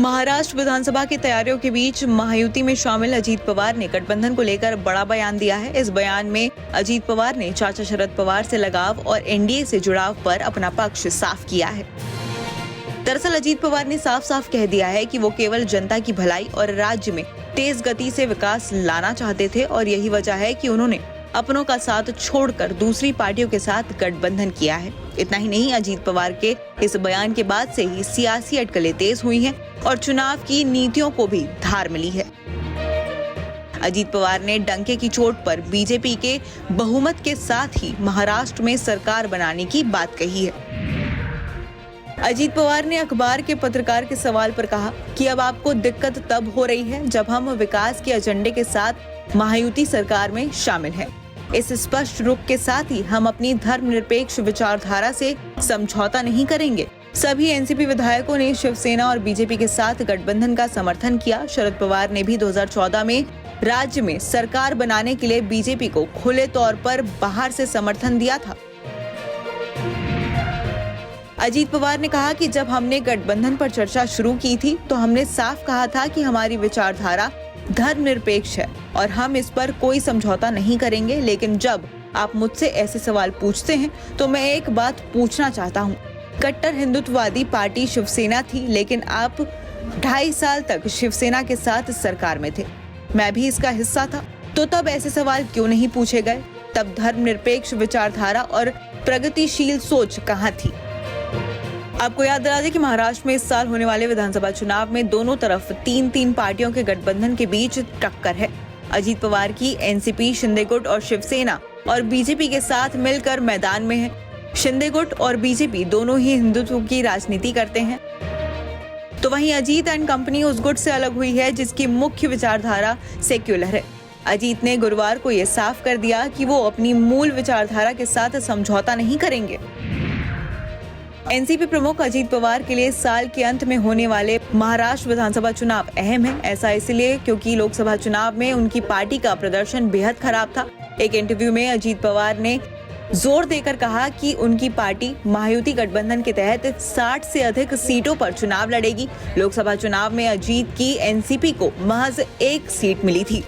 महाराष्ट्र विधानसभा की तैयारियों के बीच महायुति में शामिल अजीत पवार ने गठबंधन को लेकर बड़ा बयान दिया है। इस बयान में अजीत पवार ने चाचा शरद पवार से लगाव और एनडीए से जुड़ाव पर अपना पक्ष साफ किया है। दरअसल अजीत पवार ने साफ साफ कह दिया है कि वो केवल जनता की भलाई और राज्य में तेज गति से विकास लाना चाहते थे और यही वजह है कि उन्होंने अपनों का साथ छोड़कर दूसरी पार्टियों के साथ गठबंधन किया है। इतना ही नहीं, अजीत पवार के इस बयान के बाद से ही सियासी अटकलें तेज हुई हैं और चुनाव की नीतियों को भी धार मिली है। अजीत पवार ने डंके की चोट पर बीजेपी के बहुमत के साथ ही महाराष्ट्र में सरकार बनाने की बात कही है। अजीत पवार ने अखबार के पत्रकार के सवाल पर कहा कि अब आपको दिक्कत तब हो रही है जब हम विकास के एजेंडे के साथ महायुति सरकार में शामिल हैं। इस स्पष्ट रुख के साथ ही हम अपनी धर्मनिरपेक्ष विचारधारा से समझौता नहीं करेंगे। सभी एनसीपी विधायकों ने शिवसेना और बीजेपी के साथ गठबंधन का समर्थन किया। शरद पवार ने भी 2014 में राज्य में सरकार बनाने के लिए बीजेपी को खुले तौर पर बाहर से समर्थन दिया था। अजीत पवार ने कहा कि जब हमने गठबंधन पर चर्चा शुरू की थी तो हमने साफ कहा था कि हमारी विचारधारा धर्मनिरपेक्ष है और हम इस पर कोई समझौता नहीं करेंगे। लेकिन जब आप मुझसे ऐसे सवाल पूछते हैं तो मैं एक बात पूछना चाहता हूँ। कट्टर हिंदुत्ववादी पार्टी शिवसेना थी, लेकिन आप 2.5 साल तक शिवसेना के साथ सरकार में थे। मैं भी इसका हिस्सा था, तो तब ऐसे सवाल क्यों नहीं पूछे गए? तब धर्मनिरपेक्ष विचारधारा और प्रगतिशील सोच कहाँ थी? आपको याद दिला दें कि महाराष्ट्र में इस साल होने वाले विधानसभा चुनाव में दोनों तरफ 3 पार्टियों के गठबंधन के बीच टक्कर है। अजीत पवार की एनसीपी, शिंदे गुट और शिवसेना और बीजेपी के साथ मिलकर मैदान में है। शिंदे गुट और बीजेपी दोनों ही हिंदुत्व की राजनीति करते हैं, तो वहीं अजीत एंड कंपनी उस गुट से अलग हुई है जिसकी मुख्य विचारधारा सेक्युलर है। अजीत ने गुरुवार को यह साफ कर दिया कि वो अपनी मूल विचारधारा के साथ समझौता नहीं करेंगे। एनसीपी प्रमुख अजीत पवार के लिए साल के अंत में होने वाले महाराष्ट्र विधानसभा चुनाव अहम है। ऐसा इसलिए क्योंकि लोकसभा चुनाव में उनकी पार्टी का प्रदर्शन बेहद खराब था। एक इंटरव्यू में अजीत पवार ने जोर देकर कहा कि उनकी पार्टी महायुति गठबंधन के तहत 60 से अधिक सीटों पर चुनाव लड़ेगी। लोकसभा चुनाव में अजीत की एनसीपी को महज 1 सीट मिली थी।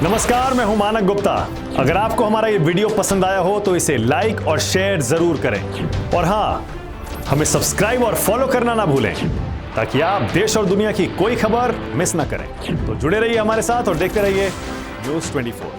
नमस्कार, मैं हूं मानक गुप्ता। अगर आपको हमारा ये वीडियो पसंद आया हो तो इसे लाइक और शेयर जरूर करें और हाँ, हमें सब्सक्राइब और फॉलो करना ना भूलें ताकि आप देश और दुनिया की कोई खबर मिस ना करें। तो जुड़े रहिए हमारे साथ और देखते रहिए न्यूज़ 24।